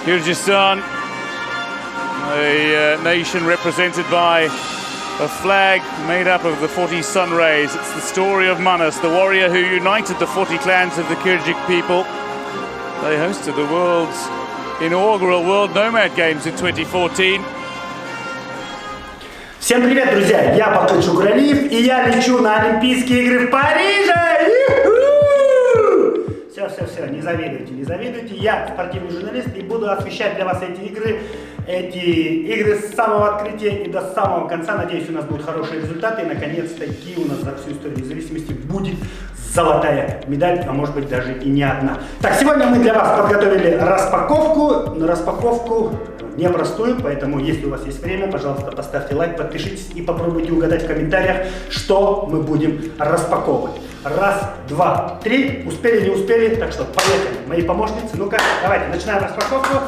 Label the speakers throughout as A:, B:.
A: Kyrgyzstan, a nation represented by a flag made up of the 40 sun rays. It's the story of Manas, the warrior who united the 40 clans of the Kyrgyz people. They hosted the world's inaugural World Nomad Games in 2014.
B: Всем привет, друзья! Я Бакыт Шукуралиев, и я лечу на Олимпийские игры в Париже! Все, не завидуйте, не завидуйте. Я спортивный журналист и буду освещать для вас эти игры с самого открытия и до самого конца. Надеюсь, у нас будут хорошие результаты, и наконец-таки у нас за всю историю независимости будет золотая медаль, а может быть даже и не одна. Так, сегодня мы для вас подготовили распаковку непростую, поэтому если у вас есть время, пожалуйста, поставьте лайк, подпишитесь и попробуйте угадать в комментариях, что мы будем распаковывать. Раз, два, три. Успели, не успели? Так что поехали. Мои помощницы, ну-ка, давайте, начинаем распаковку.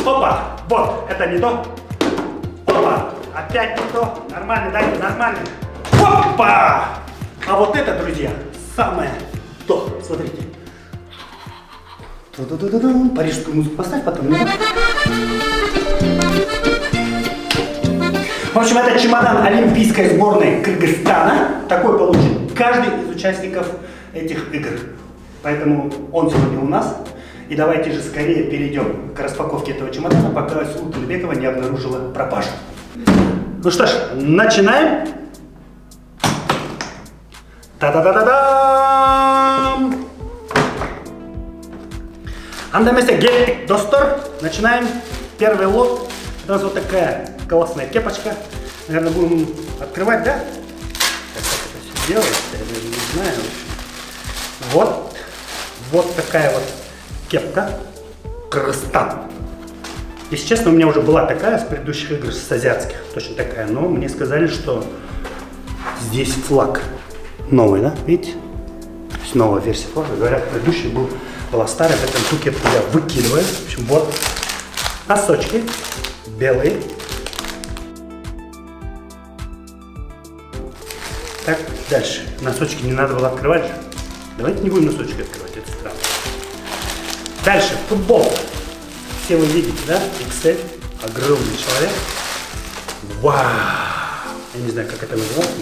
B: Опа! Вот, это не то. Опа! Опять не то. Нормально, дайте, нормально. Опа! А вот это, друзья, самое то. Смотрите. Парижскую музыку поставь потом. В общем, это чемодан олимпийской сборной Кыргызстана. Такой получит каждый из участников этих игр. Поэтому он сегодня у нас. И давайте же скорее перейдем к распаковке этого чемодана, пока Сулу Тулебекова не обнаружила пропажу. Ну что ж, начинаем. Та-да-да-да-дам! Андамесе гель достор. Начинаем. Первый лот. У нас вот такая классная кепочка. Наверное, будем открывать, да? Как это все делается, я даже не знаю. Вот такая вот кепка. Кыргызстан. Если честно, у меня уже была такая с предыдущих игр, с азиатских. Точно такая. Но мне сказали, что здесь флаг новый, да? Видите? То есть новая версия флага. Говорят, предыдущий была старая, поэтому ту кепку я выкидываю. В общем, вот носочки белые. Так, дальше. Носочки не надо было открывать же. Давайте не будем носочки открывать, это странно. Дальше, футбол. Все вы видите, да? XL. Огромный человек. Вау! Я не знаю, как это называется.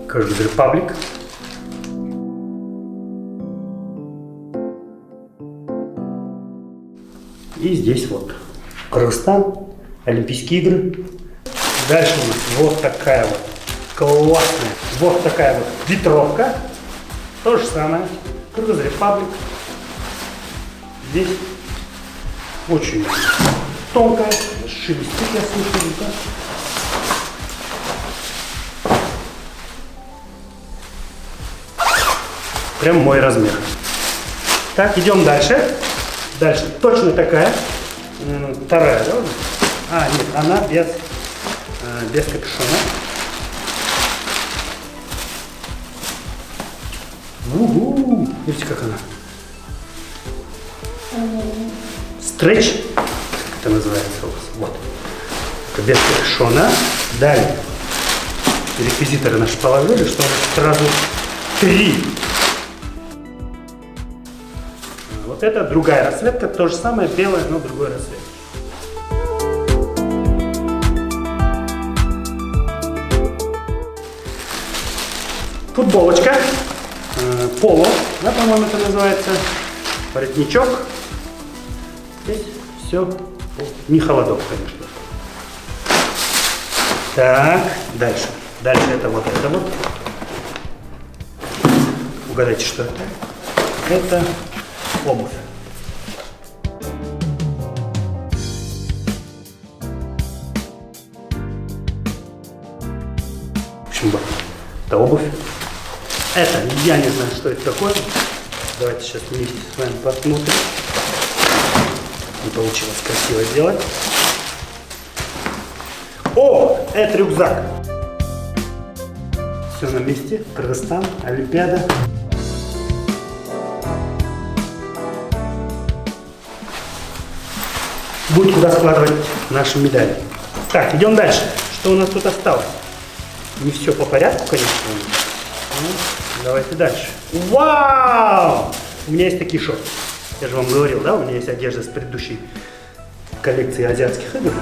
B: Kyrgyz Republic. И здесь вот Кыргызстан, Олимпийские игры. Дальше у нас вот такая вот классная, вот такая вот ветровка. То же самое, Kyrgyz Republic. Здесь очень тонкая, шелестит, я слышу, да? Прям мой размер. Так, идем дальше. Дальше точно такая, вторая, да? А, нет, она без капюшона. Видите, как она? Стретч, как это называется у вас. Вот. Это без капюшона. Далее. Реквизиторы наши положили, что у нас сразу 3. Вот это другая расцветка, то же самое, белое, но другой расцвет. Футболочка, поло, да, по-моему, это называется, воротничок. Здесь все, не холодок, конечно. Так, дальше. Дальше это вот. Угадайте, что это? Это обувь. В общем, это обувь. Это, я не знаю, что это такое. Давайте сейчас вместе с вами посмотрим. Не получилось красиво сделать. О, это рюкзак. Все на месте. Кыргызстан, Олимпиада. Будет куда складывать наши медали. Так, идем дальше. Что у нас тут осталось? Не все по порядку, конечно. Ну, давайте дальше. Вау! У меня есть такие шорты. Я же вам говорил, да? У меня есть одежда с предыдущей коллекции азиатских игр.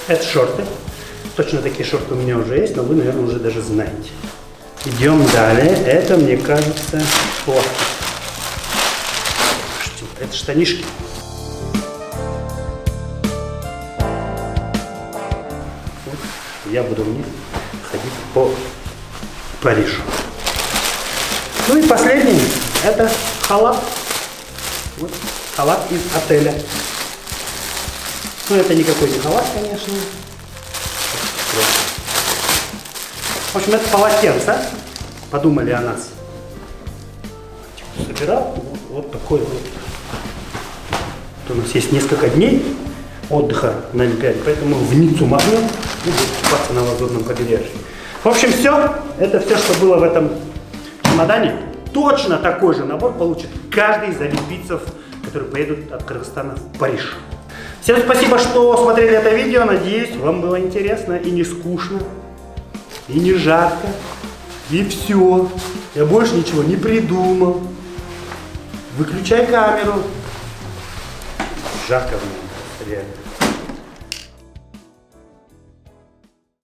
B: Это шорты. Точно такие шорты у меня уже есть, но вы, наверное, уже даже знаете. Идем далее. Это, мне кажется, плохо. Это штанишки. Вот. Я буду в них ходить по Парижу. Ну и последний, это халат. Вот, халат из отеля. Ну это никакой не халат, конечно. В общем, это полотенце. Подумали о нас. Собирал вот такой вот. У нас есть несколько дней отдыха на Олимпиаде, поэтому в Ниццу махнем и будем купаться на Лазурном побережье. В общем, все. Это все, что было в этом чемодане. Точно такой же набор получит каждый из олимпийцев, которые поедут от Кыргызстана в Париж. Всем спасибо, что смотрели это видео. Надеюсь, вам было интересно и не скучно, и не жарко. И все. Я больше ничего не придумал. Выключай камеру. Жарко в нем, реально.